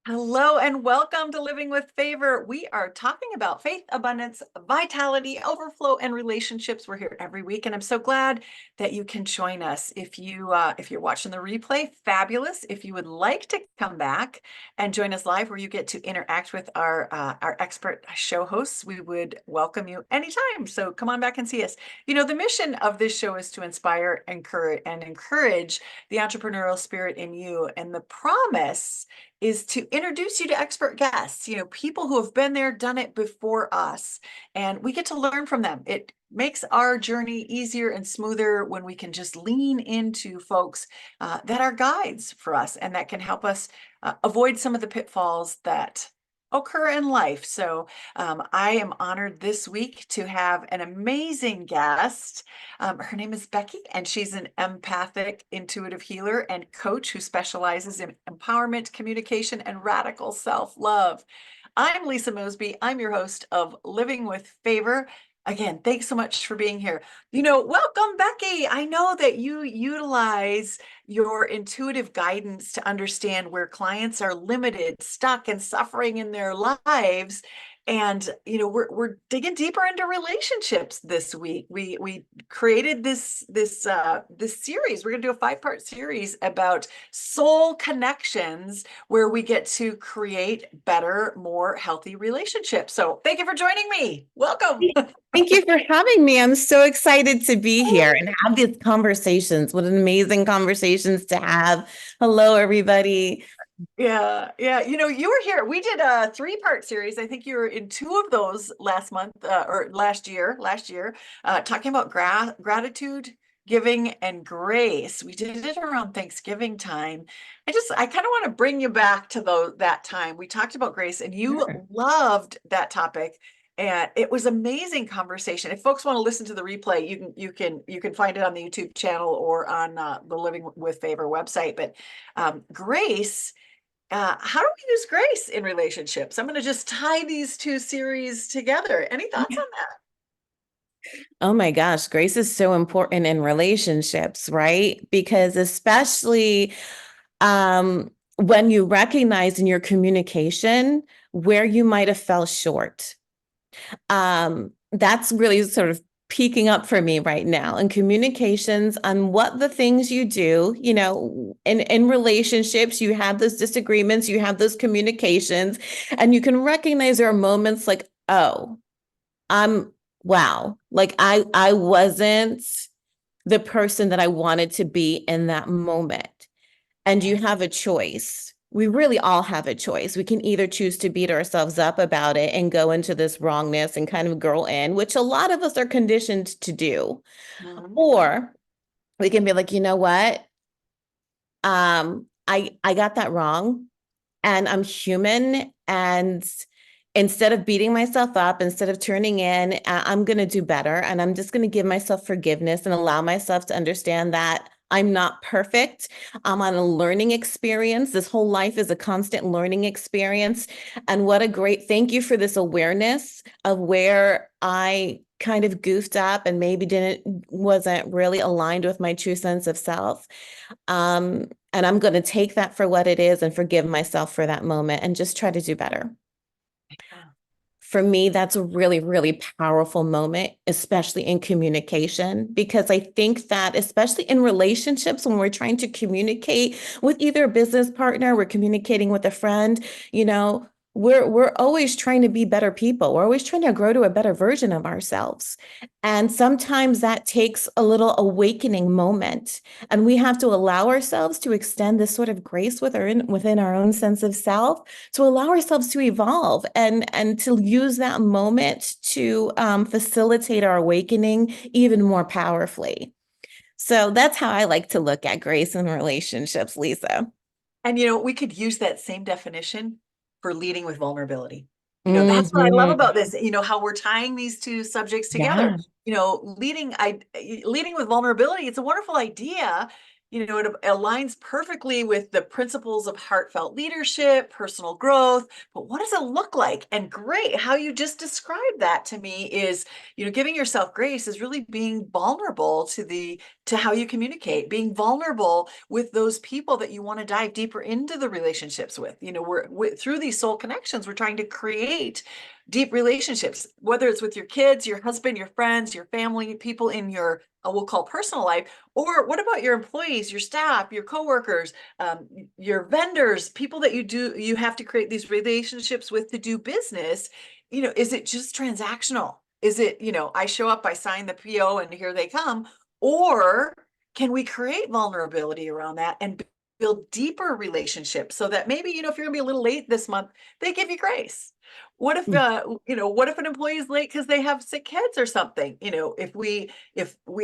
Hello and welcome to Living with Favor. We are talking about faith, abundance, vitality, overflow, and relationships. We're here every week, and I'm so glad that you can join us. If you're watching the replay, fabulous. If you would like to come back and join us live, where you get to interact with our expert show hosts, we would welcome you anytime. So come on back and see us. The mission of this show is to inspire, encourage the entrepreneurial spirit in you, and the promise is to introduce you to expert guests, people who have been there, done it before us, and we get to learn from them. It makes our journey easier and smoother when we can just lean into folks that are guides for us and that can help us avoid some of the pitfalls that occur in life. So I am honored this week to have an amazing guest. Her name is Becky, and she's an empathic intuitive healer and coach who specializes in empowerment, communication, and radical self-love. I'm Lisa Mosbey. I'm your host of Living with Favor. Again, thanks so much for being here. Welcome, Becky. I know that you utilize your intuitive guidance to understand where clients are limited, stuck, and suffering in their lives. And we're digging deeper into relationships this week. We created this series. We're going to do a 5-part series about soul connections, where we get to create better, more healthy relationships. So thank you for joining me. Welcome. Thank you for having me. I'm so excited to be here and have these conversations. What an amazing conversations to have. Hello, everybody. Yeah. You were here. We did a 3-part series. I think you were in 2 of those last month or last year, talking about gratitude, giving, and grace. We did it around Thanksgiving time. I kind of want to bring you back to that time. We talked about grace, and you Sure. loved that topic. And it was amazing conversation. If folks want to listen to the replay, you can find it on the YouTube channel or on the Living with Favor website. But grace, how do we use grace in relationships? I'm going to just tie these 2 series together. Any thoughts on that? Oh my gosh, grace is so important in relationships, right? Because especially when you recognize in your communication where you might have fell short. That's really sort of peaking up for me right now in communications on what the things you do, in relationships, you have those disagreements, you have those communications, and you can recognize there are moments like, oh, I'm wow, like I wasn't the person that I wanted to be in that moment. And you have a choice. We really all have a choice. We can either choose to beat ourselves up about it and go into this wrongness and kind of girl in, which a lot of us are conditioned to do. Mhm. Or we can be like, you know what? I got that wrong and I'm human. And instead of beating myself up, instead of turning in, I'm going to do better. And I'm just going to give myself forgiveness and allow myself to understand that I'm not perfect. I'm on a learning experience. This whole life is a constant learning experience. And what a great thank you for this awareness of where I kind of goofed up and maybe wasn't really aligned with my true sense of self. And I'm going to take that for what it is and forgive myself for that moment and just try to do better. For me, that's a really, really powerful moment, especially in communication, because I think that, especially in relationships, when we're trying to communicate with either a business partner, we're communicating with a friend, we're always trying to be better people. We're always trying to grow to a better version of ourselves. And sometimes that takes a little awakening moment. And we have to allow ourselves to extend this sort of grace within our own sense of self, to allow ourselves to evolve and to use that moment to facilitate our awakening even more powerfully. So that's how I like to look at grace in relationships, Lisa. And we could use that same definition for leading with vulnerability. That's what I love Mhm. about this, how we're tying these 2 subjects together. Yeah. Leading with vulnerability, it's a wonderful idea, it aligns perfectly with the principles of heartfelt leadership, personal growth. But what does it look like? And great, how you just described that to me is, giving yourself grace is really being vulnerable to how you communicate, being vulnerable with those people that you want to dive deeper into the relationships with. Through these soul connections, we're trying to create deep relationships, whether it's with your kids, your husband, your friends, your family, people in your we'll call personal life, or what about your employees, your staff, your coworkers, your vendors, people that you have to create these relationships with to do business. Is it just transactional? Is it, I show up, I sign the PO, and here they come? Or can we create vulnerability around that and build deeper relationships so that maybe, if you're gonna be a little late this month, they give you grace? What if, what if an employee is late because they have sick kids or something? If we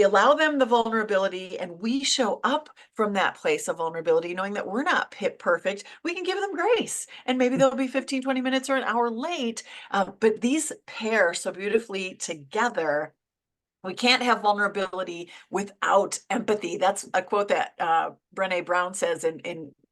allow them the vulnerability and we show up from that place of vulnerability, knowing that we're not perfect, we can give them grace. And maybe they'll be 15, 20 minutes or an hour late. But these pair so beautifully together. We can't have vulnerability without empathy. That's a quote that Brené Brown says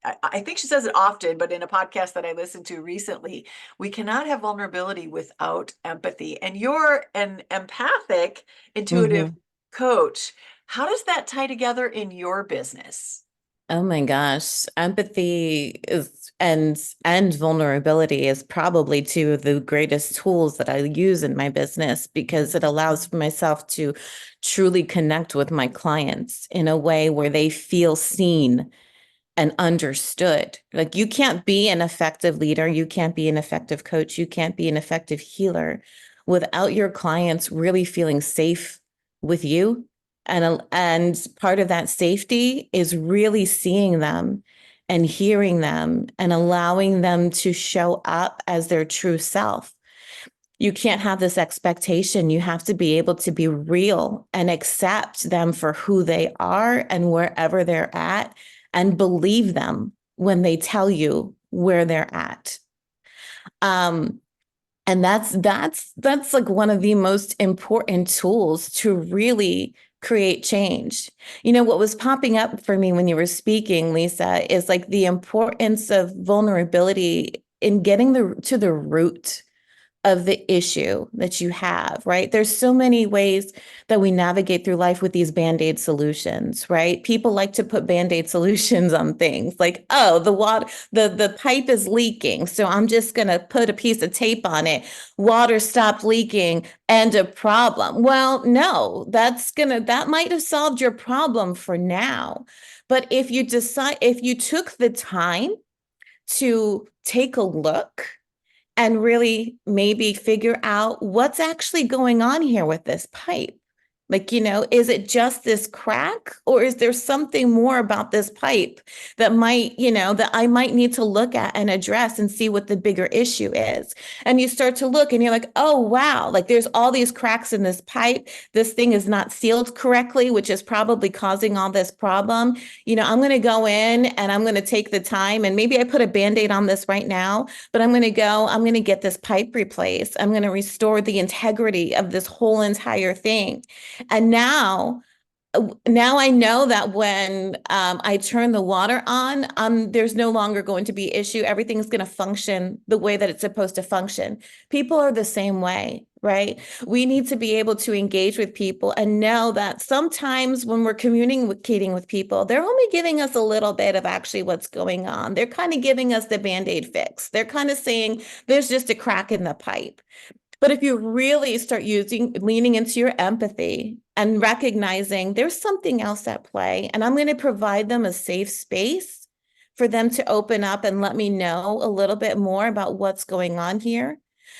I think she says it often, but in a podcast that I listened to recently, we cannot have vulnerability without empathy. And you're an empathic, intuitive Mhm. coach. How does that tie together in your business? Oh my gosh. Empathy is and vulnerability is probably two of the greatest tools that I use in my business because it allows for myself to truly connect with my clients in a way where they feel seen and understood. Like you can't be an effective leader, you can't be an effective coach, you can't be an effective healer without your clients really feeling safe with you. And part of that safety is really seeing them and hearing them and allowing them to show up as their true self. You can't have this expectation. You have to be able to be real and accept them for who they are and wherever they're at and believe them when they tell you where they're at. Um, and that's like one of the most important tools to really create change. What was popping up for me when you were speaking, Lisa, is like the importance of vulnerability in getting to the root of the issue that you have, right? There's so many ways that we navigate through life with these band-aid solutions, right? People like to put band-aid solutions on things like, oh, the water, the pipe is leaking, so I'm just gonna put a piece of tape on it. Water stopped leaking, end of problem. Well, no, that might have solved your problem for now. But if you took the time to take a look and really maybe figure out what's actually going on here with this pipe. Like, is it just this crack or is there something more about this pipe that that I might need to look at and address and see what the bigger issue is? And you start to look and you're like, oh, wow, like there's all these cracks in this pipe. This thing is not sealed correctly, which is probably causing all this problem. I'm going to go in and I'm going to take the time and maybe I put a Band-Aid on this right now, but I'm going to get this pipe replaced. I'm going to restore the integrity of this whole entire thing. And now I know that when I turn the water on, there's no longer going to be issue. Everything's going to function the way that it's supposed to function. People are the same way, right? We need to be able to engage with people and know that sometimes when we're communicating with people, they're only giving us a little bit of actually what's going on. They're kind of giving us the Band-Aid fix. They're kind of saying there's just a crack in the pipe. But if you really start leaning into your empathy and recognizing there's something else at play, and I'm going to provide them a safe space for them to open up and let me know a little bit more about what's going on here,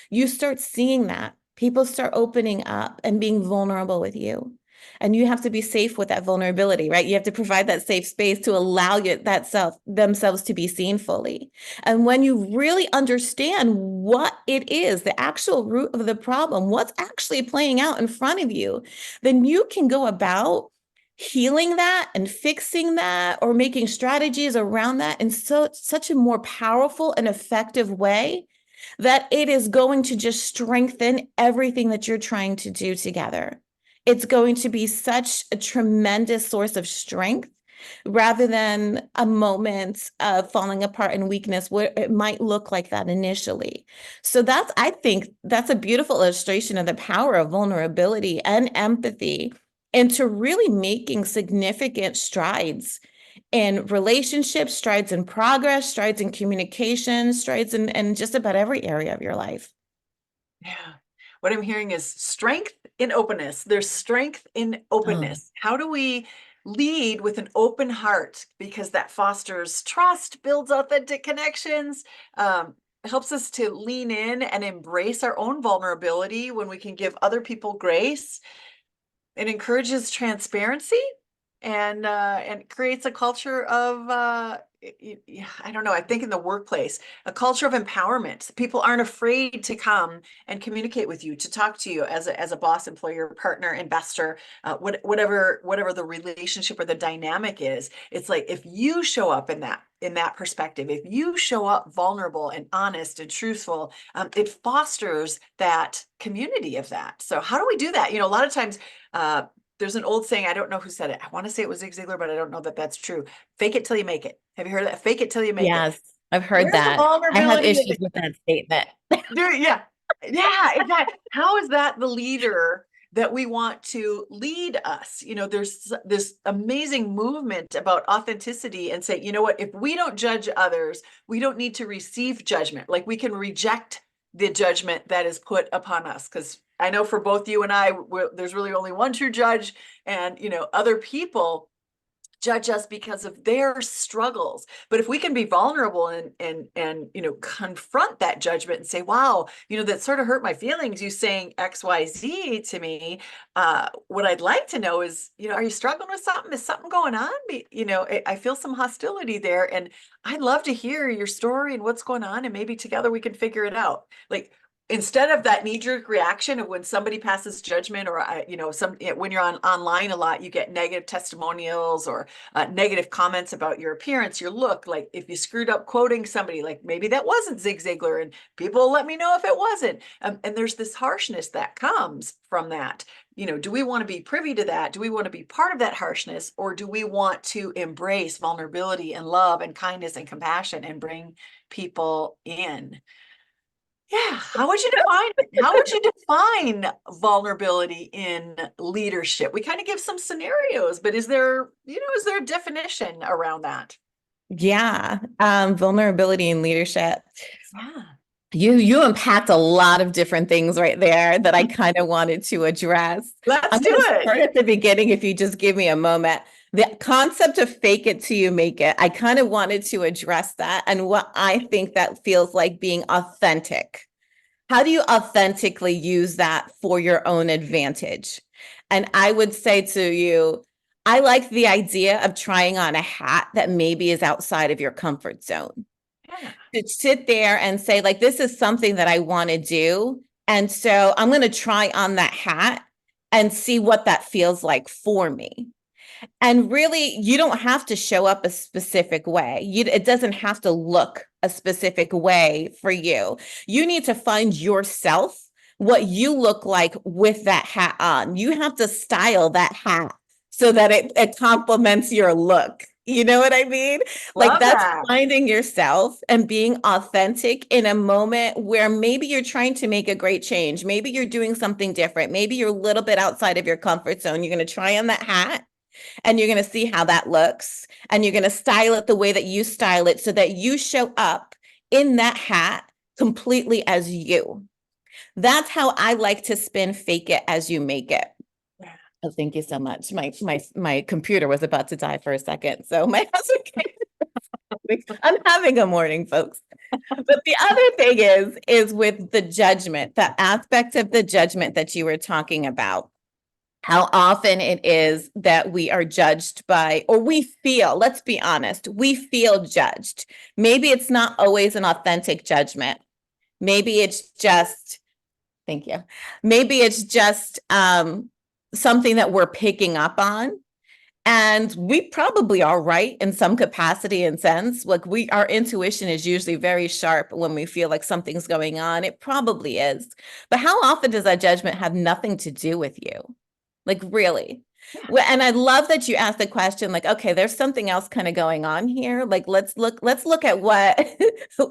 you start seeing that. People start opening up and being vulnerable with you. And you have to be safe with that vulnerability, right? You have to provide that safe space to allow themselves to be seen fully. And when you really understand what it is, the actual root of the problem, what's actually playing out in front of you, then you can go about healing that and fixing that or making strategies around that in such a more powerful and effective way that it is going to just strengthen everything that you're trying to do together. It's going to be such a tremendous source of strength rather than a moment of falling apart and weakness where it might look like that initially. So I think that's a beautiful illustration of the power of vulnerability and empathy into really making significant strides in relationships, strides in progress, strides in communication, strides in just about every area of your life. Yeah. What I'm hearing is strength in openness. There's strength in Oh, openness. How do we lead with an open heart? Because that fosters trust, builds authentic connections, helps us to lean in and embrace our own vulnerability when we can give other people grace. It encourages transparency and creates a culture of I don't know, I think in the workplace, a culture of empowerment. People aren't afraid to come and communicate with you, to talk to you as a boss, employer, partner, investor, whatever the relationship or the dynamic is. It's like if you show up in that perspective, if you show up vulnerable and honest and truthful, it fosters that community of that. So how do we do that? You know, a lot of times there's an old saying, I don't know who said it. I want to say it was Zig Ziglar, but I don't know that that's true. Fake it till you make it. Have you heard of that? Fake it till you make it. yes, I've heard Where's the that. I have vulnerability? issues with that statement. Yeah. Yeah, exactly. How is that the leader that we want to lead us? You know, there's this amazing movement about authenticity and say, you know what, if we don't judge others, we don't need to receive judgment. Like we can reject the judgment that is put upon us. Because I know for both you and I, there's really only one true judge, and you know, other people judge us because of their struggles. But if we can be vulnerable and you know, confront that judgment and say, wow, you know, that sort of hurt my feelings, you saying XYZ to me, what I'd like to know is, you know, are you struggling with something? Is something going on? You know, I feel some hostility there, and I'd love to hear your story and what's going on, and maybe together we can figure it out. Like, instead of that knee-jerk reaction of when somebody passes judgment, or you know, when you're online a lot, you get negative testimonials or negative comments about your appearance, your look. Like if you screwed up quoting somebody, like maybe that wasn't Zig Ziglar, and people let me know if it wasn't. And there's this harshness that comes from that. You know, do we want to be privy to that? Do we want to be part of that harshness, or do we want to embrace vulnerability and love and kindness and compassion and bring people in? Yeah, how would you define it? How would you define vulnerability in leadership? We kind of give some scenarios, but is there, you know, is there a definition around that? Yeah, vulnerability in leadership. Yeah, You unpacked a lot of different things right there that I kind of wanted to address. let's I'm do going to it. start at the beginning if you just give me a moment. The concept of fake it till you make it, I kind of wanted to address that and what I think that feels like being authentic. How do you authentically use that for your own advantage? And I would say to you, I like the idea of trying on a hat that maybe is outside of your comfort zone. Yeah, To sit there and say, like, this is something that I want to do. And so I'm going to try on that hat and see what that feels like for me. And really, you don't have to show up a specific way. It doesn't have to look a specific way for you. You need to find yourself, what you look like with that hat on. You have to style that hat so that it complements your look. You know what I mean? Like love that's that. finding yourself and being authentic in a moment where maybe you're trying to make a great change. Maybe you're doing something different. Maybe you're a little bit outside of your comfort zone. You're going to try on that hat and you're going to see how that looks. And you're going to style it the way that you style it so that you show up in that hat completely as you. That's how I like to spin fake it as you make it. Yeah. Oh, thank you so much. My computer was about to die for a second. So my husband came. I'm having a morning, folks. But the other thing is with the judgment, the aspect of the judgment that you were talking about, how often it is that we are judged by, or we feel, let's be honest, we feel judged. Maybe it's not always an authentic judgment. Maybe it's just, thank you. Maybe it's just something that we're picking up on. And we probably are right in some capacity and sense. Like our intuition is usually very sharp when we feel like something's going on. It probably is. But how often does that judgment have nothing to do with you? Like really? Well, and I love that you asked the question, like, okay, there's something else kind of going on here. Like, let's look at what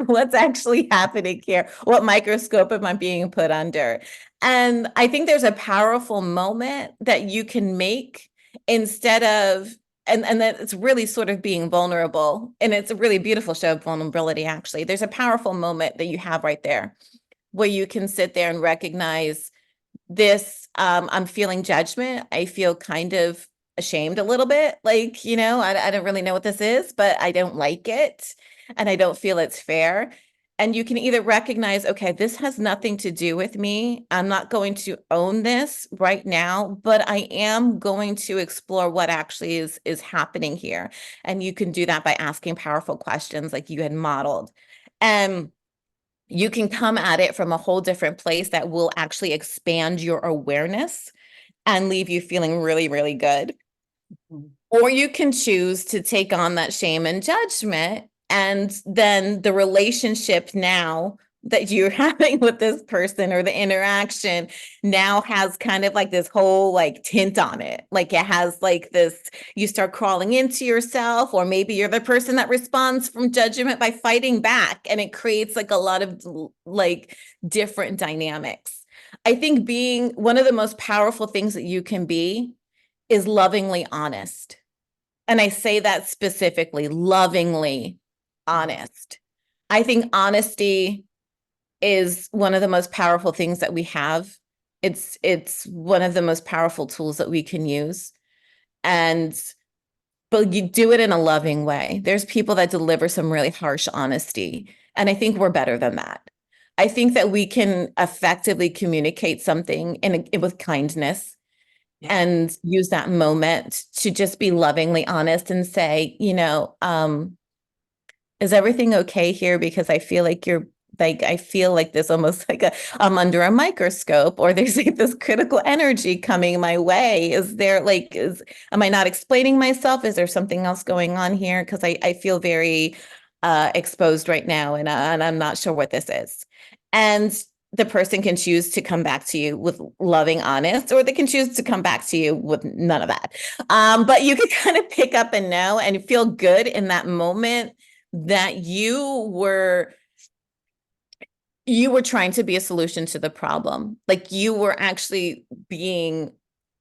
what's actually happening here. What microscope am I being put under? And I think there's a powerful moment that you can make instead of, and that it's really sort of being vulnerable. And it's a really beautiful show of vulnerability, actually. There's a powerful moment that you have right there where you can sit there and recognize this. I'm feeling judgment. I feel kind of ashamed a little bit, like, I don't really know what this is, but I don't like it and I don't feel it's fair. And you can either recognize, okay, this has nothing to do with me. I'm not going to own this right now, but I am going to explore what actually is happening here. And you can do that by asking powerful questions like you had modeled. And you can come at it from a whole different place that will actually expand your awareness and leave you feeling really, really good. Mhm. Or you can choose to take on that shame and judgment. And then the relationship now that you're having with this person, or the interaction now has kind of like this whole like tint on it. Like it has like this, you start crawling into yourself, or maybe you're the person that responds from judgment by fighting back. And it creates like a lot of like different dynamics. I think being one of the most powerful things that you can be is lovingly honest. And I say that specifically, lovingly honest. I think honesty is one of the most powerful things that we have. It's one of the most powerful tools that we can use. And but you do it in a loving way. There's people that deliver some really harsh honesty, and I think we're better than that. I think that we can effectively communicate something with kindness Yeah. and use that moment to just be lovingly honest and say, is everything okay here? Because I feel like I feel like there's almost like I'm under a microscope, or there's like this critical energy coming my way. Am I not explaining myself? Is there something else going on here? Because I feel very exposed right now, and I'm not sure what this is. And the person can choose to come back to you with loving honest, or they can choose to come back to you with none of that. But you can kind of pick up and know and feel good in that moment that you were trying to be a solution to the problem. Like you were actually being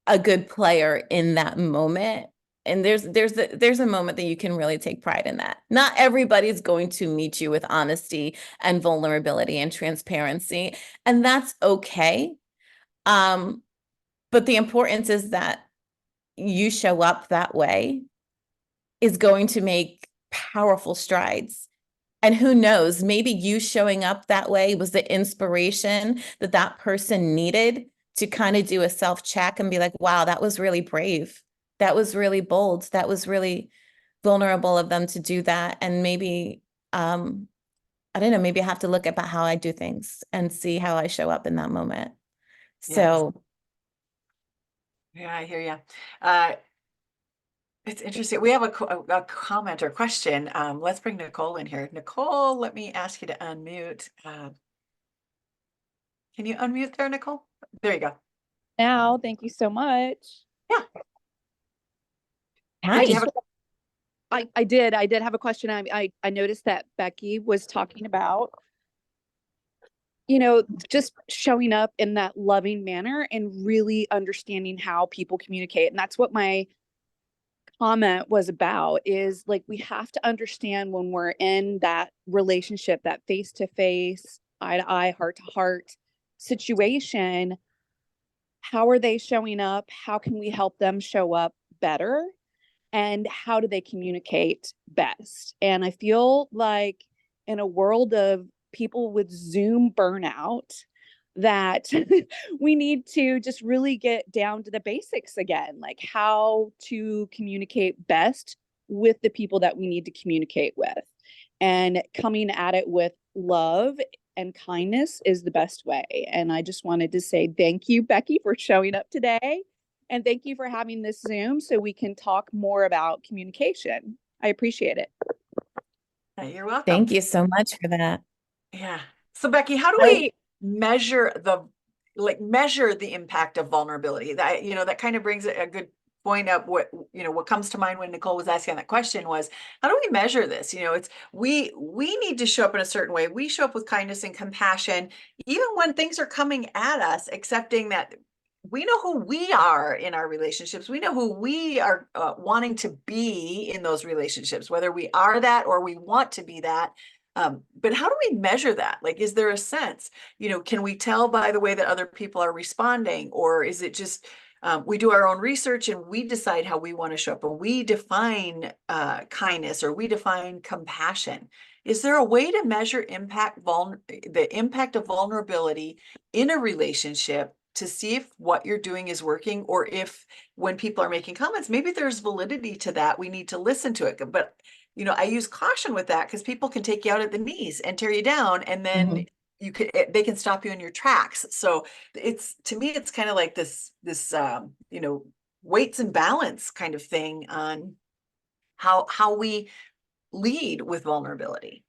a good player in that moment. And there's a moment that you can really take pride in that. Not everybody's going to meet you with honesty and vulnerability and transparency, and that's okay. Um, but the importance is that you show up that way is going to make powerful strides. And who knows, maybe you showing up that way was the inspiration that that person needed to kind of do a self check and be like, wow, that was really brave. That was really bold. That was really vulnerable of them to do that. And maybe, I don't know, maybe I have to look at how I do things and see how I show up in that moment. Yes. So Yeah, I hear you. It's interesting. We have a comment or question. Let's bring Nicole in here. Nicole, let me ask you to unmute. Can you unmute there, Nicole? There you go. Now, thank you so much. Yeah. I Did you just have I did have a question. I noticed that Becky was talking about, just showing up in that loving manner and really understanding how people communicate. And that's what my comment was about, is like we have to understand when we're in that relationship, that face to face, eye to eye, heart to heart situation. How are they showing up? How can we help them show up better? And how do they communicate best? And I feel like in a world of people with Zoom burnout, that we need to just really get down to the basics again, like how to communicate best with the people that we need to communicate with. And coming at it with love and kindness is the best way. And I just wanted to say thank you, Becky, for showing up today. And thank you for having this Zoom so we can talk more about communication. I appreciate it. You're welcome. thank you so much for that. Yeah. So Becky, how do we measure the impact of vulnerability? That kind of brings a good point up what, what comes to mind when Nicole was asking that question was, how do we measure this? It's, we need to show up in a certain way. We show up with kindness and compassion, even when things are coming at us, accepting that we know who we are in our relationships. We know who we are wanting to be in those relationships, whether we are that or we want to be that. But how do we measure that? Like, is there a sense, can we tell by the way that other people are responding? Or is it just, we do our own research and we decide how we want to show up, and we define kindness, or we define compassion? Is there a way to measure the impact of vulnerability in a relationship to see if what you're doing is working, or if when people are making comments, maybe there's validity to that, we need to listen to it. But I use caution with that, because people can take you out at the knees and tear you down, and then they can stop you in your tracks. So to me, it's kind of like this weights and balance kind of thing on how we lead with vulnerability.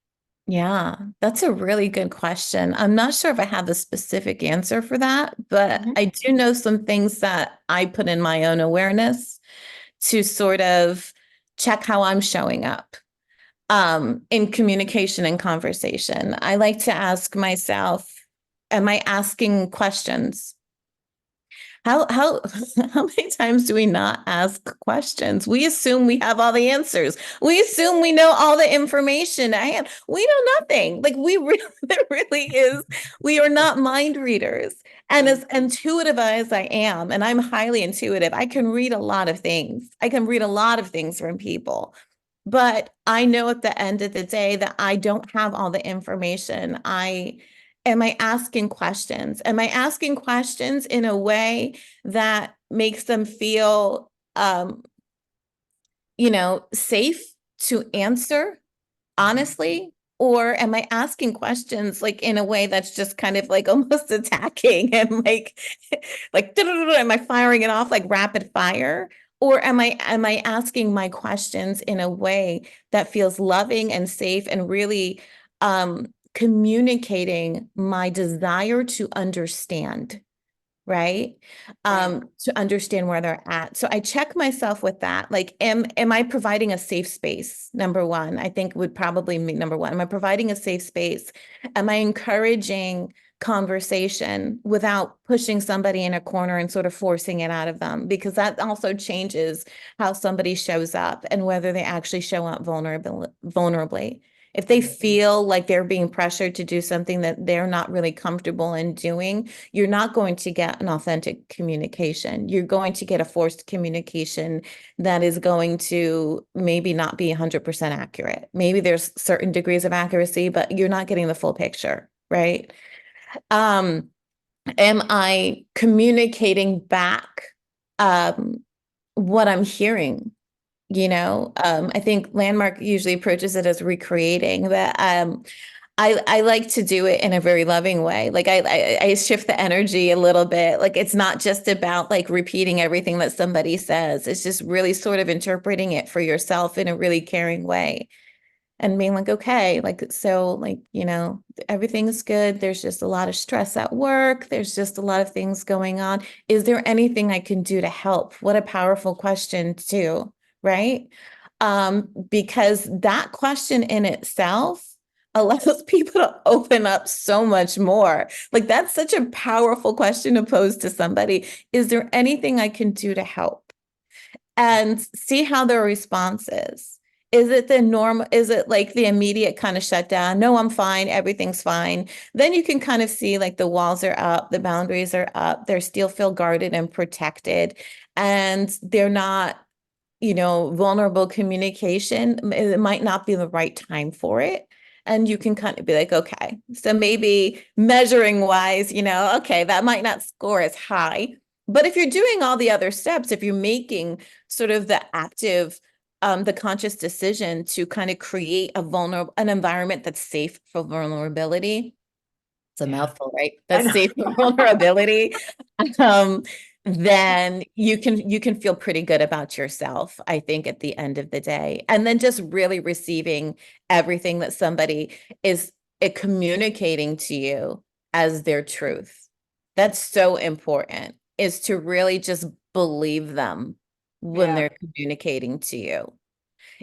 Yeah, that's a really good question. I'm not sure if I have a specific answer for that, but I do know some things that I put in my own awareness to sort of check how I'm showing up in communication and conversation. I like to ask myself, am I asking questions? How how many times do we not ask questions? We assume we have all the answers. We assume we know all the information. We know nothing. Like there really is. We are not mind readers. And as intuitive as I am, and I'm highly intuitive, I can read a lot of things. I can read a lot of things from people. But I know at the end of the day that I don't have all the information. Am I asking questions? Am I asking questions in a way that makes them feel, safe to answer honestly? Or am I asking questions like in a way that's just kind of like almost attacking and like, am I firing it off like rapid fire? Or am I asking my questions in a way that feels loving and safe and really communicating my desire to understand, right? To understand where they're at. So I check myself with that. Like, am I providing a safe space? Number one, I think would probably be number one. Am I providing a safe space? Am I encouraging conversation without pushing somebody in a corner and sort of forcing it out of them? Because that also changes how somebody shows up and whether they actually show up vulnerably. If they feel like they're being pressured to do something that they're not really comfortable in doing, you're not going to get an authentic communication. You're going to get a forced communication that is going to maybe not be 100% accurate. Maybe there's certain degrees of accuracy, but you're not getting the full picture, right? Am I communicating back what I'm hearing? I think Landmark usually approaches it as recreating, but I like to do it in a very loving way. Like I shift the energy a little bit. Like it's not just about like repeating everything that somebody says. It's just really sort of interpreting it for yourself in a really caring way. And being like, okay, like, so like, everything's good. There's just a lot of stress at work. There's just a lot of things going on. Is there anything I can do to help? What a powerful question too, right? Because that question in itself allows people to open up so much more. Like that's such a powerful question to pose to somebody. Is there anything I can do to help? And see how their response is. Is it the norm? Is it like the immediate kind of shutdown? No, I'm fine. Everything's fine. Then you can kind of see like the walls are up, the boundaries are up. They still feel guarded and protected. And they're not, vulnerable communication. It might not be the right time for it. And you can kind of be like, okay, so maybe measuring wise, okay, that might not score as high. But if you're doing all the other steps, if you're making sort of the active, the conscious decision to kind of create an environment that's safe for vulnerability. It's a mouthful, right? That's safe for vulnerability. Then you can feel pretty good about yourself, I think, at the end of the day. And then just really receiving everything that somebody is communicating to you as their truth. That's so important, is to really just believe them when Yeah. they're communicating to you.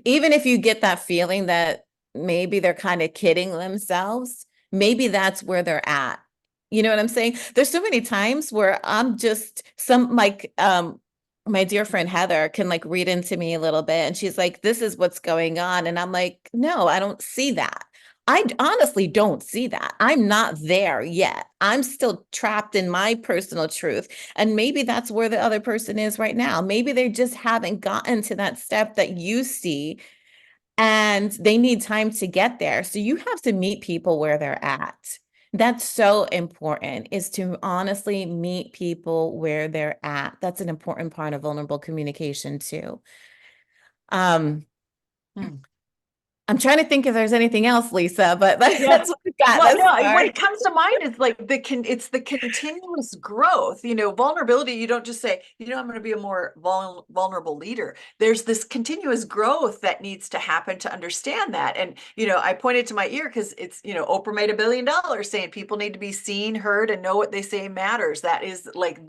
Even if you get that feeling that maybe they're kind of kidding themselves, maybe that's where they're at. You know what I'm saying? There's so many times where I'm just my dear friend Heather can like read into me a little bit and she's like, this is what's going on. And I'm like, no, I don't see that. Honestly don't see that. I'm not there yet. I'm still trapped in my personal truth. And maybe that's where the other person is right now. Maybe they just haven't gotten to that step that you see and they need time to get there. So you have to meet people where they're at. That's so important, is to honestly meet people where they're at. That's an important part of vulnerable communication too. Um, Hmm. I'm trying to think if there's anything else, Lisa, but Yeah. that's what we got Well, thus no, far. what comes to mind is like it's the continuous growth, vulnerability. You don't just say, I'm going to be a more vulnerable leader. There's this continuous growth that needs to happen to understand that. And, I pointed to my ear because it's, Oprah made $1 billion saying people need to be seen, heard, and know what they say matters. That is like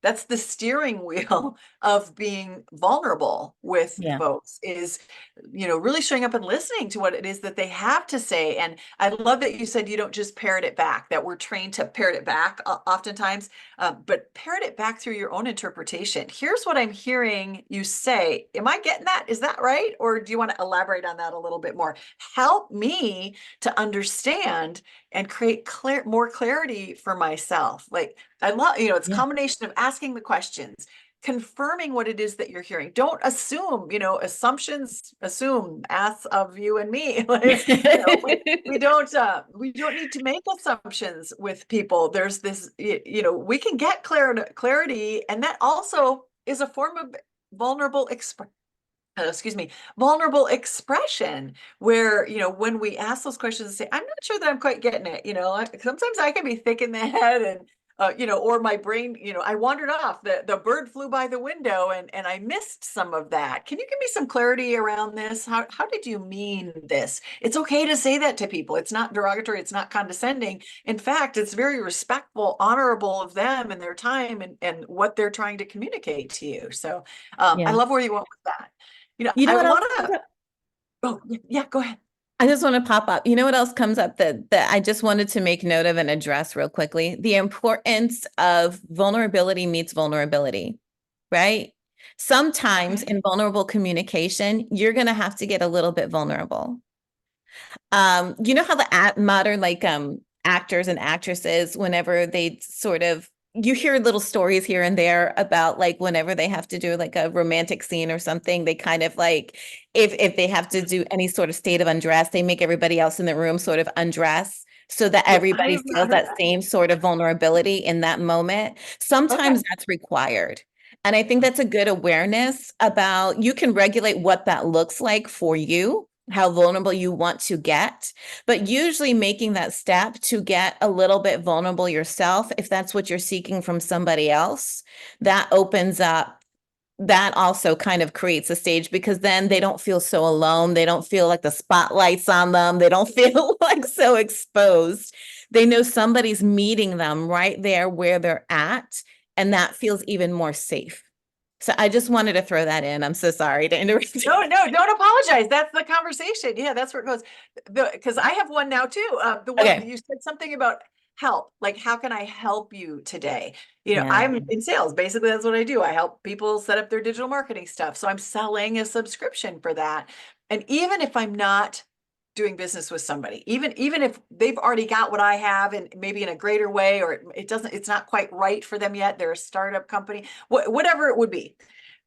that's the steering wheel of being vulnerable with Yeah. folks is, really showing up and listening to what it is that they have to say. And I love that you said you don't just parrot it back, that we're trained to parrot it back oftentimes, but parrot it back through your own interpretation. Here's what I'm hearing you say. Am I getting that? Is that right? Or do you want to elaborate on that a little bit more? Help me to understand and create more clarity for myself. Like I love, it's a Yeah. combination of asking the questions, confirming what it is that you're hearing. Don't assume, assumptions assume as of you and me. Like, we don't need to make assumptions with people. There's this, we can get clarity, and that also is a form of vulnerable expression. Excuse me, vulnerable expression where, when we ask those questions and say, I'm not sure that I'm quite getting it, sometimes I can be thick in the head and, or my brain, I wandered off, the bird flew by the window and I missed some of that. Can you give me some clarity around this? How did you mean this? It's okay to say that to people. It's not derogatory. It's not condescending. In fact, it's very respectful, honorable of them and their time and what they're trying to communicate to you. So I Yeah. love where you went with that. You know I what else want comes to, up? oh, yeah, go ahead. I just want to pop up. You know what else comes up that I just wanted to make note of and address real quickly? The importance of vulnerability meets vulnerability, right? Sometimes Okay. in vulnerable communication, you're going to have to get a little bit vulnerable. You know how the modern actors and actresses, whenever they sort of you hear little stories here and there about like whenever they have to do like a romantic scene or something, they kind of like if they have to do any sort of state of undress, they make everybody else in the room sort of undress so that Yeah, I everybody have not feels heard that that. same sort of vulnerability in that moment. Okay. Sometimes that's required. And I think that's a good awareness about you can regulate what that looks like for you, how vulnerable you want to get, but usually making that step to get a little bit vulnerable yourself, if that's what you're seeking from somebody else, that opens up, that also kind of creates a stage because then they don't feel so alone. They don't feel like the spotlight's on them. They don't feel like so exposed. They know somebody's meeting them right there where they're at, and that feels even more safe. So I just wanted to throw that in. I'm so sorry to interrupt you. No, don't apologize. That's the conversation. Yeah, that's where it goes. Because I have one now too. The one Okay. you said something about help. Like, how can I help you today? Yeah. I'm in sales. Basically, that's what I do. I help people set up their digital marketing stuff. So I'm selling a subscription for that. And even if I'm not doing business with somebody, even if they've already got what I have and maybe in a greater way, or it's not quite right for them yet. They're a startup company, whatever it would be.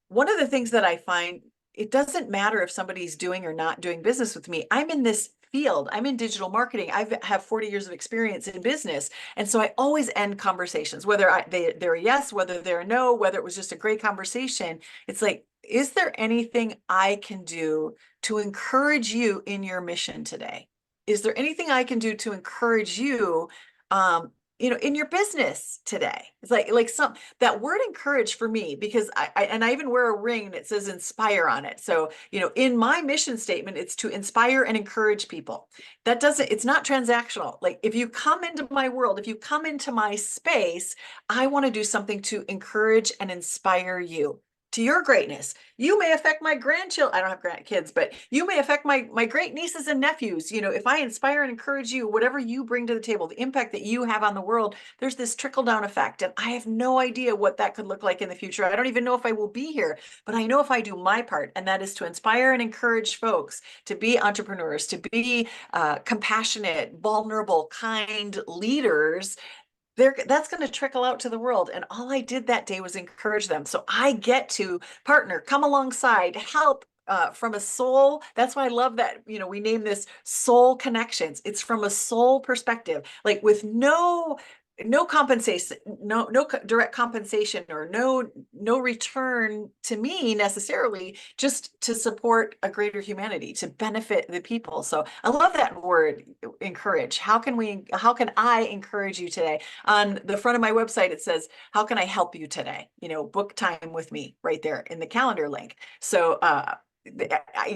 One of the things that I find, it doesn't matter if somebody's doing or not doing business with me. I'm in this field. I'm in digital marketing. I have 40 years of experience in business. And so I always end conversations, whether they're a yes, whether they're a no, whether it was just a great conversation. It's like, is there anything I can do to encourage you in your mission today? Is there anything I can do to encourage you, in your business today? It's like some that word encourage for me, because I even wear a ring that says inspire on it. So, in my mission statement, it's to inspire and encourage people. It's not transactional. Like if you come into my world, if you come into my space, I want to do something to encourage and inspire you. to your greatness. You may affect my grandchildren. I don't have grandkids, but you may affect my great nieces and nephews. You know, if I inspire and encourage you, whatever you bring to the table, the impact that you have on the world, there's this trickle down effect. And I have no idea what that could look like in the future. I don't even know if I will be here, but I know if I do my part, and that is to inspire and encourage folks to be entrepreneurs, to be compassionate, vulnerable, kind leaders, that's going to trickle out to the world. And all I did that day was encourage them. So I get to partner, come alongside, help from a soul. That's why I love that, you know, we name this soul connections. It's from a soul perspective, like with no compensation, no direct compensation, or no return to me necessarily, just to support a greater humanity, to benefit the people. So I love that word, encourage. How can I encourage you today? On the front of my website, it says, how can I help you today? You know, book time with me right there in the calendar link. So I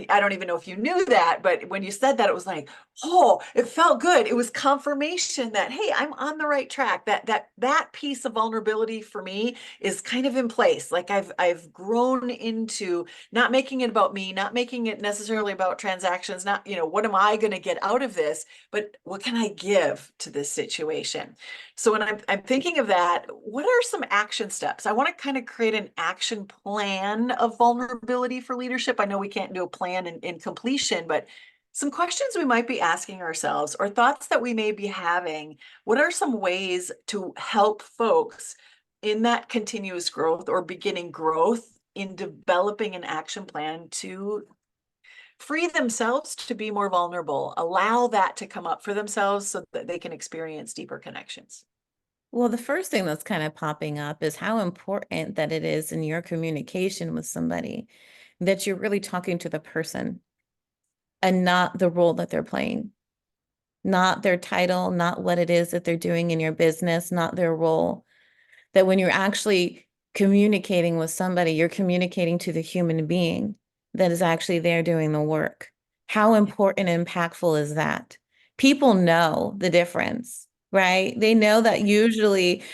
don't even know if you knew that, but when you said that, it was like, oh, it felt good. It was confirmation that, hey, I'm on the right track. That piece of vulnerability for me is kind of in place. Like I've grown into not making it about me, not making it necessarily about transactions, not, you know, what am I going to get out of this, but what can I give to this situation? So when I'm thinking of that, what are some action steps? I want to kind of create an action plan of vulnerability for leadership. I know we can't do a plan in completion, but some questions we might be asking ourselves, or thoughts that we may be having. What are some ways to help folks in that continuous growth or beginning growth in developing an action plan to free themselves to be more vulnerable, allow that to come up for themselves so that they can experience deeper connections? Well, the first thing that's kind of popping up is how important that it is in your communication with somebody that you're really talking to the person and not the role that they're playing, not their title, not what it is that they're doing in your business, not their role. That when you're actually communicating with somebody, you're communicating to the human being that is actually there doing the work. How important and impactful is that? People know the difference, right? They know that usually,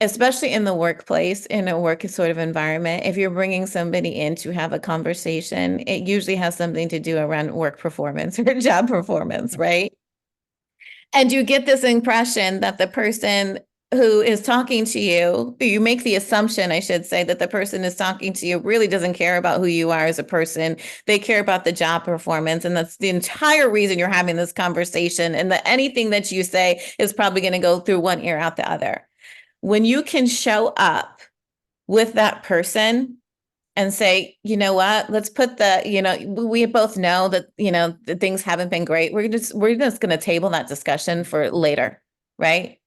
especially in the workplace, in a work sort of environment, if you're bringing somebody in to have a conversation, it usually has something to do around work performance or job performance, right? And you get this impression that the person who is talking to you, you make the assumption, I should say, that the person is talking to you really doesn't care about who you are as a person. They care about the job performance. And that's the entire reason you're having this conversation. And that anything that you say is probably going to go through one ear out the other. When you can show up with that person and say, you know what, let's put we both know that, that things haven't been great. We're just going to table that discussion for later, right?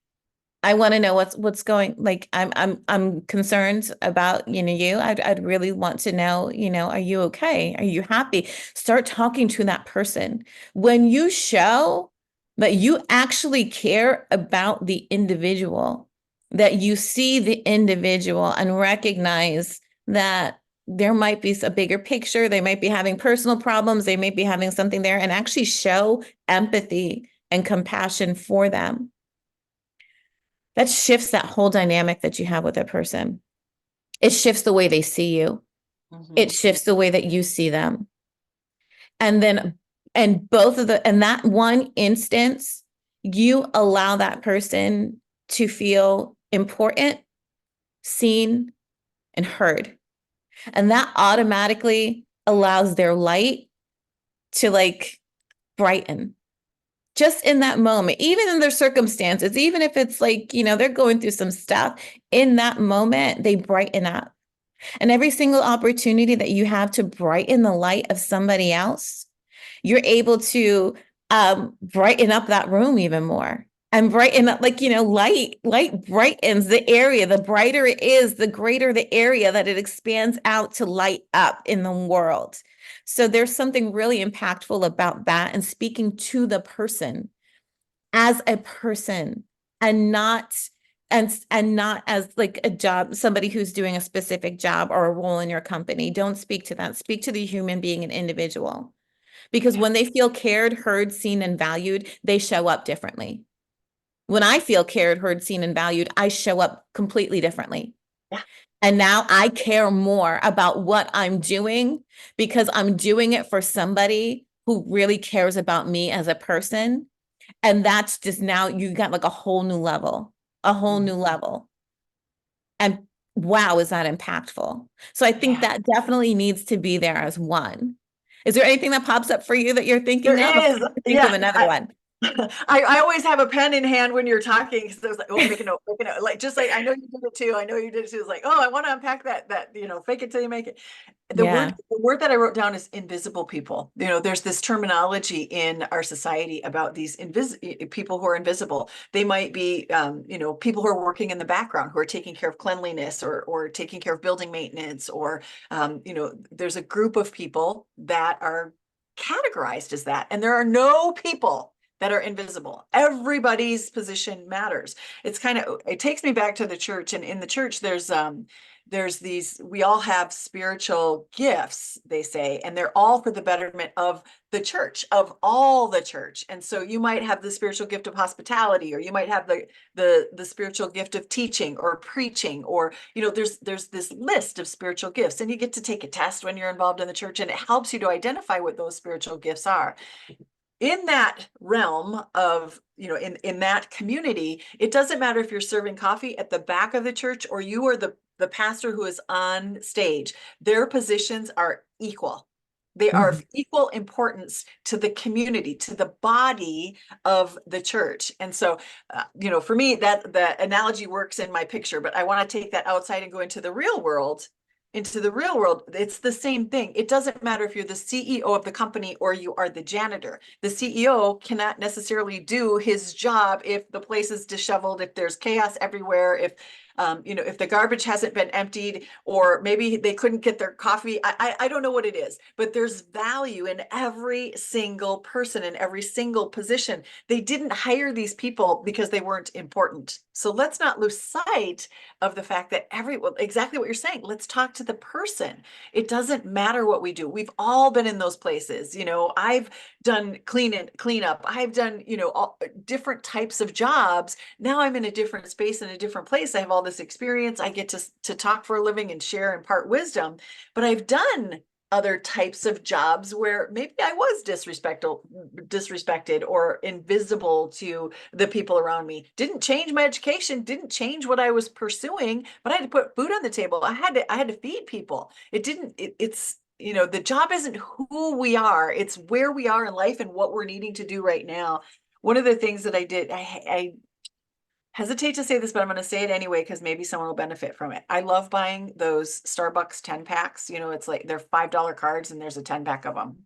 I want to know what's going, like, I'm concerned about, you. I'd really want to know, are you okay? Are you happy? Start talking to that person. When you show that you actually care about the individual, that you see the individual and recognize that there might be a bigger picture, they might be having personal problems, they might be having something there, and actually show empathy and compassion for them. That shifts that whole dynamic that you have with a person. It shifts the way they see you. Mm-hmm. It shifts the way that you see them. And then, and that one instance, you allow that person to feel important, seen, and heard. And that automatically allows their light to brighten. Just in that moment, even in their circumstances, even if it's they're going through some stuff, in that moment, they brighten up. And every single opportunity that you have to brighten the light of somebody else, you're able to brighten up that room even more. And brighten up, light brightens the area. The brighter it is, the greater the area that it expands out to light up in the world. So there's something really impactful about that, and speaking to the person as a person, and not as like a job, somebody who's doing a specific job or a role in your company. Don't speak to that. Speak to the human being and individual. Because when they feel cared, heard, seen, and valued, they show up differently. When I feel cared, heard, seen, and valued, I show up completely differently. Yeah. And now I care more about what I'm doing because I'm doing it for somebody who really cares about me as a person. And that's just now you got like a whole new level, a whole new level. And wow, is that impactful? So I think Yeah, that definitely needs to be there as one. Is there anything that pops up for you that you're there thinking of? Before is. I think of Yeah. another one. I always have a pen in hand when you're talking. So I was like, oh, make a note, make a note. Like, just like, I know you did it too. I know you did it too. It's like, oh, I want to unpack that, fake it till you make it. Yeah. The word that I wrote down is invisible people. There's this terminology in our society about these people who are invisible. They might be, people who are working in the background, who are taking care of cleanliness or taking care of building maintenance, or, there's a group of people that are categorized as that. And there are no people that are invisible. Everybody's position matters. It takes me back to the church, and in the church, we all have spiritual gifts, they say, and they're all for the betterment of the church, of all the church. And so you might have the spiritual gift of hospitality, or you might have the spiritual gift of teaching or preaching, or, there's this list of spiritual gifts, and you get to take a test when you're involved in the church, and it helps you to identify what those spiritual gifts are. In that realm of, in that community, it doesn't matter if you're serving coffee at the back of the church or you are the pastor who is on stage. Their positions are equal. They are of equal importance to the community, to the body of the church. And so, for me, that the analogy works in my picture, but I want to take that outside and go into the real world. It's the same thing. It doesn't matter if you're the CEO of the company or you are the janitor. The CEO cannot necessarily do his job if the place is disheveled, if there's chaos everywhere, if the garbage hasn't been emptied, or maybe they couldn't get their coffee. I don't know what it is, but there's value in every single person in every single position. They didn't hire these people because they weren't important. So let's not lose sight of the fact that exactly what you're saying. Let's talk to the person. It doesn't matter what we do. We've all been in those places. I've done cleanup. I've done, all different types of jobs. Now I'm in a different space, in a different place. I have all this experience. I get to talk for a living and share and impart wisdom, but I've done other types of jobs where maybe I was disrespected or invisible to the people around me. Didn't change my education, didn't change what I was pursuing, but I had to put food on the table. I had to feed people. It's the job isn't who we are, it's where we are in life and what we're needing to do right now. One of the things that I did, I hesitate to say this, but I'm going to say it anyway because maybe someone will benefit from it. I love buying those Starbucks 10 packs. It's like they're $5 cards and there's a 10 pack of them.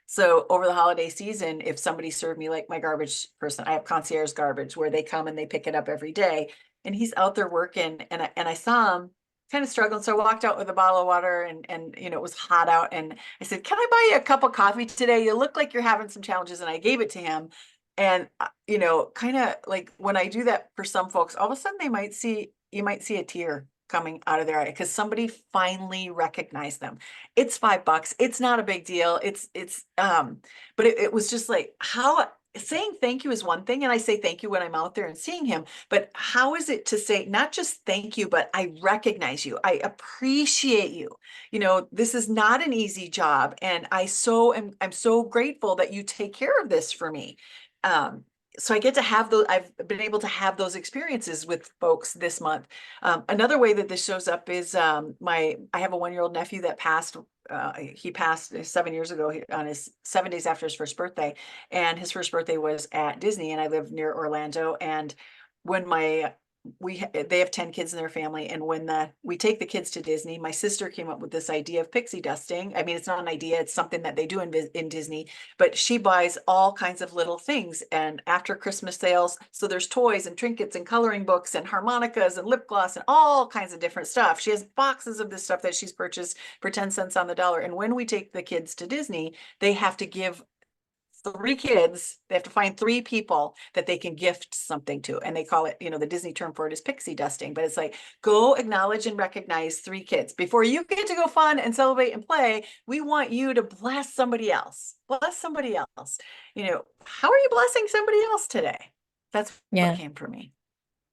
So over the holiday season, if somebody served me, like my garbage person, I have concierge garbage where they come and they pick it up every day, and he's out there working, and I saw him kind of struggling. So I walked out with a bottle of water, and it was hot out, and I said, "Can I buy you a cup of coffee today? You look like you're having some challenges." And I gave it to him. And kind of like when I do that for some folks, all of a sudden you might see a tear coming out of their eye because somebody finally recognized them. It's $5. It's not a big deal. But it was just like, how saying thank you is one thing. And I say thank you when I'm out there and seeing him, but how is it to say not just thank you, but I recognize you. I appreciate you. This is not an easy job. And I'm so grateful that you take care of this for me. So I get to have those, I've been able to have those experiences with folks this month. Another way that this shows up is I have a 1-year-old nephew that passed. He passed 7 years ago on his 7 days after his first birthday. And his first birthday was at Disney, and I live near Orlando. And when they have 10 kids in their family, and when we take the kids to Disney, my sister came up with this idea of pixie dusting. I mean, it's not an idea, it's something that they do in Disney, but she buys all kinds of little things, and after Christmas sales, so there's toys and trinkets and coloring books and harmonicas and lip gloss and all kinds of different stuff. She has boxes of this stuff that she's purchased for 10 cents on the dollar. And when we take the kids to Disney, they have to give 3 kids, they have to find 3 people that they can gift something to. And they call it, the Disney term for it is pixie dusting, but it's like, go acknowledge and recognize 3 kids. Before you get to go fun and celebrate and play, we want you to bless somebody else. Bless somebody else. How are you blessing somebody else today? That's what Yeah. came for me.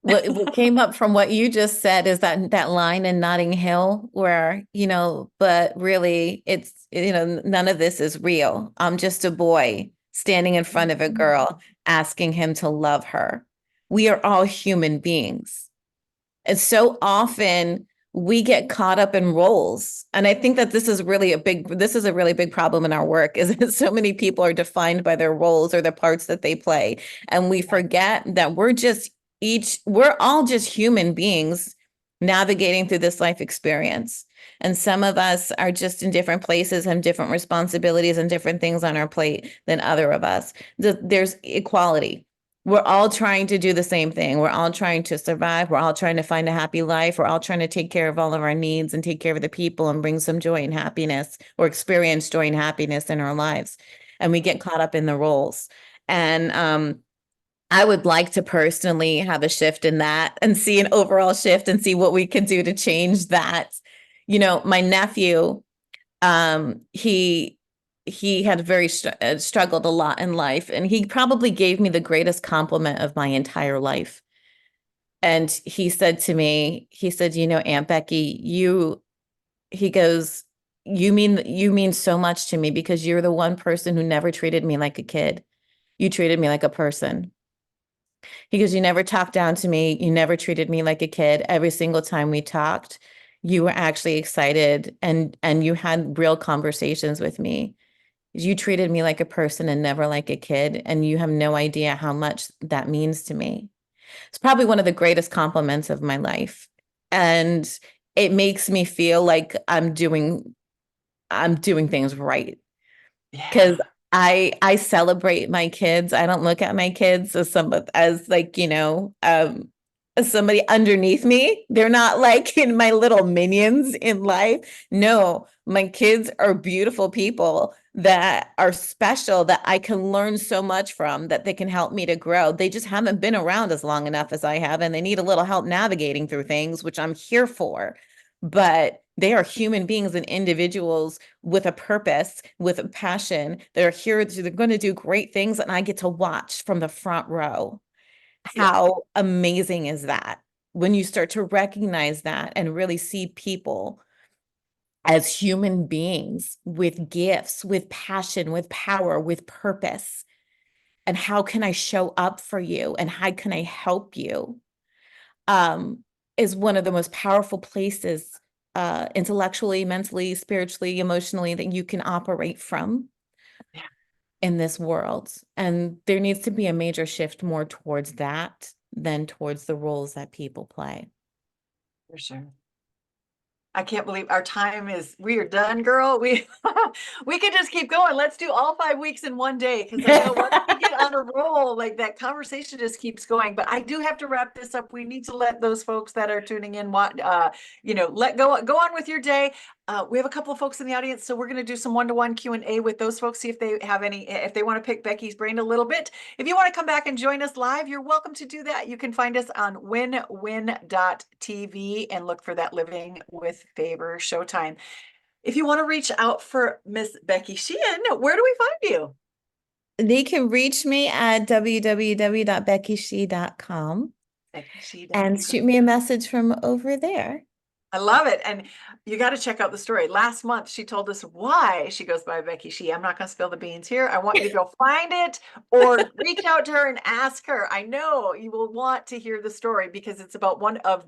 what came up from what you just said is that line in Notting Hill where, but really none of this is real. I'm just a boy standing in front of a girl asking him to love her. We are all human beings. And so often we get caught up in roles. And I think that this is a really big problem in our work is that so many people are defined by their roles or the parts that they play. And we forget that we're all just human beings navigating through this life experience. And some of us are just in different places, have different responsibilities and different things on our plate than other of us. There's equality. We're all trying to do the same thing. We're all trying to survive. We're all trying to find a happy life. We're all trying to take care of all of our needs and take care of the people and bring some joy and happiness or experience joy and happiness in our lives. And we get caught up in the roles. And I would like to personally have a shift in that and see an overall shift and see what we can do to change that. My nephew, he had struggled a lot in life, and he probably gave me the greatest compliment of my entire life. And he said to me, Aunt Becky, he goes, you mean so much to me because you're the one person who never treated me like a kid. You treated me like a person. He goes, you never talked down to me. You never treated me like a kid. Every single time we talked, you were actually excited and you had real conversations with me. You treated me like a person and never like a kid, and you have no idea how much that means to me. It's probably one of the greatest compliments of my life. And it makes me feel like I'm doing things right. Because Yeah. I celebrate my kids. I don't look at my kids as like, as somebody underneath me. They're not like in my little minions in life. No, my kids are beautiful people that are special that I can learn so much from, that they can help me to grow. They just haven't been around as long enough as I have, and they need a little help navigating through things, which I'm here for. But they are human beings and individuals with a purpose, with a passion. They're here, they're going to do great things, and I get to watch from the front row. Yeah. How amazing is that when you start to recognize that and really see people as human beings with gifts, with passion, with power, with purpose? And how can I show up for you? And how can I help you? Is one of the most powerful places, intellectually, mentally, spiritually, emotionally, that you can operate from Yeah. in this world. And there needs to be a major shift more towards that than towards the roles that people play. For sure. I can't believe our we are done, girl. We we could just keep going. Let's do all 5 weeks in one day, because I know once we get on a roll, like that conversation just keeps going. But I do have to wrap this up. We need to let those folks that are tuning in go on with your day. We have a couple of folks in the audience, so we're going to do some one-to-one Q&A with those folks, see if they have if they want to pick Becky's brain a little bit. If you want to come back and join us live, you're welcome to do that. You can find us on winwin.tv and look for that Living with Favor Showtime. If you want to reach out for Miss Becky Sheehan, where do we find you? They can reach me at www.beckyshe.com and shoot me a message from over there. I love it. And you got to check out the story. Last month, she told us why she goes by Becky She. I'm not going to spill the beans here. I want you to go find it or reach out to her and ask her. I know you will want to hear the story because it's about one of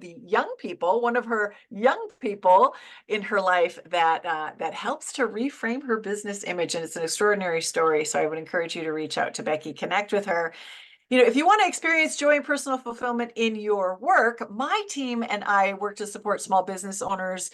her young people in her life that helps to reframe her business image. And it's an extraordinary story. So I would encourage you to reach out to Becky, connect with her. If you want to experience joy and personal fulfillment in your work, my team and I work to support small business owners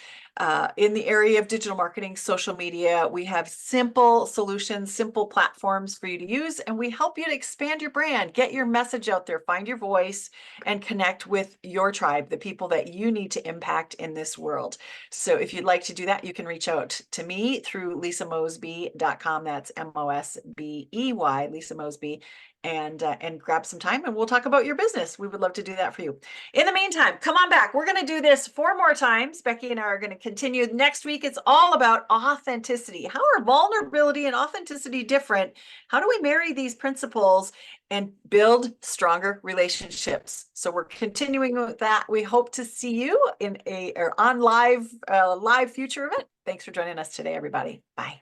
in the area of digital marketing, social media. We have simple solutions, simple platforms for you to use, and we help you to expand your brand, get your message out there, find your voice, and connect with your tribe, the people that you need to impact in this world. So if you'd like to do that, you can reach out to me through lisamosbey.com. That's MOSBEY, Lisa Mosbey. And grab some time and we'll talk about your business. We would love to do that for you. In the meantime, come on back. We're going to do this 4 more times. Becky and I are going to continue. Next week, it's all about authenticity. How are vulnerability and authenticity different? How do we marry these principles and build stronger relationships? So we're continuing with that. We hope to see you in a or on live future event. Thanks for joining us today, everybody. Bye.